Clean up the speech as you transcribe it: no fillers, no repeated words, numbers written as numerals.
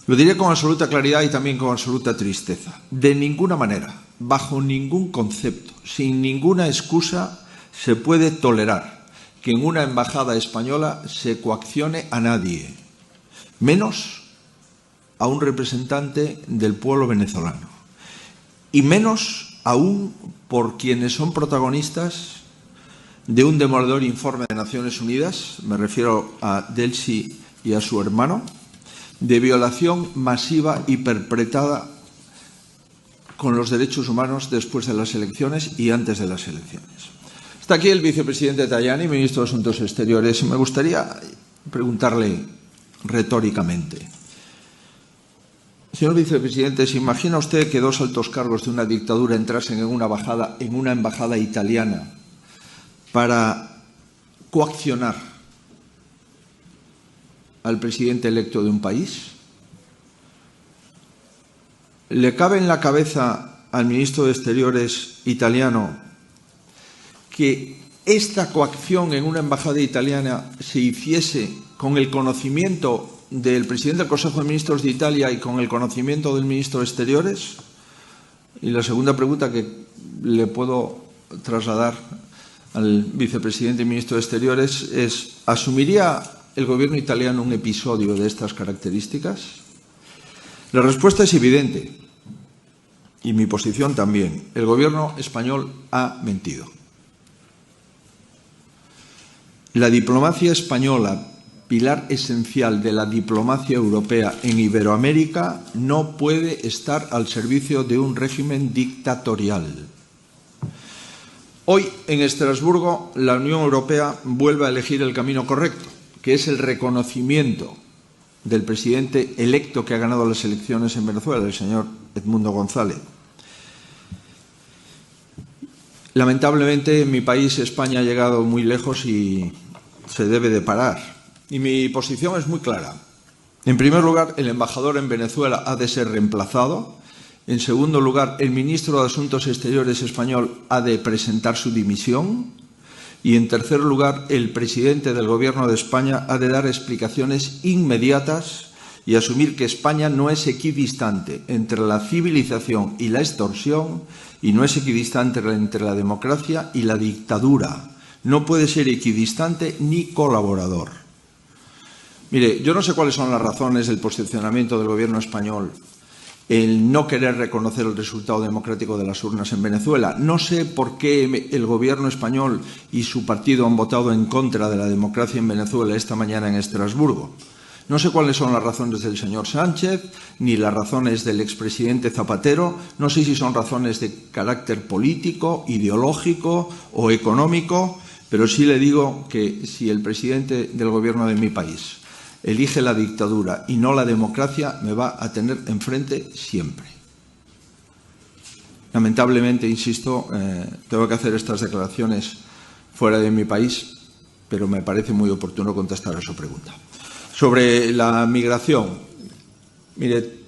Lo diré con absoluta claridad y también con absoluta tristeza. De ninguna manera, bajo ningún concepto, sin ninguna excusa, se puede tolerar que en una embajada española se coaccione a nadie, menos a un representante del pueblo venezolano, y menos aún por quienes son protagonistas de un demoledor informe de Naciones Unidas, me refiero a Delcy y a su hermano, de violación masiva y perpetrada con los derechos humanos después de las elecciones y antes de las elecciones. Está aquí el vicepresidente Tajani, ministro de Asuntos Exteriores, y me gustaría preguntarle retóricamente. Señor vicepresidente, ¿se imagina usted que dos altos cargos de una dictadura entrasen en una embajada italiana para coaccionar al presidente electo de un país? ¿Le cabe en la cabeza al ministro de Exteriores italiano que esta coacción en una embajada italiana se hiciese con el conocimiento del presidente del Consejo de Ministros de Italia y con el conocimiento del ministro de Exteriores? Y la segunda pregunta que le puedo trasladar al vicepresidente y ministro de Exteriores es: ¿asumiría el gobierno italiano un episodio de estas características? La respuesta es evidente, y mi posición también. El gobierno español ha mentido. La diplomacia española, pilar esencial de la diplomacia europea en Iberoamérica, no puede estar al servicio de un régimen dictatorial. Hoy, en Estrasburgo, la Unión Europea vuelve a elegir el camino correcto, que es el reconocimiento del presidente electo que ha ganado las elecciones en Venezuela, el señor Edmundo González. Lamentablemente, en mi país, España, ha llegado muy lejos y se debe de parar. Y mi posición es muy clara. En primer lugar, el embajador en Venezuela ha de ser reemplazado. En segundo lugar, el ministro de Asuntos Exteriores español ha de presentar su dimisión. Y en tercer lugar, el presidente del Gobierno de España ha de dar explicaciones inmediatas y asumir que España no es equidistante entre la civilización y la extorsión, y no es equidistante entre la democracia y la dictadura. No puede ser equidistante ni colaborador. Mire, yo no sé cuáles son las razones del posicionamiento del Gobierno español, el no querer reconocer el resultado democrático de las urnas en Venezuela. No sé por qué el Gobierno español y su partido han votado en contra de la democracia en Venezuela esta mañana en Estrasburgo. No sé cuáles son las razones del señor Sánchez, ni las razones del expresidente Zapatero. No sé si son razones de carácter político, ideológico o económico, pero sí le digo que si el presidente del Gobierno de mi país elige la dictadura y no la democracia, me va a tener enfrente siempre. Lamentablemente, insisto, tengo que hacer estas declaraciones fuera de mi país, pero me parece muy oportuno contestar a su pregunta. Sobre la migración, mire,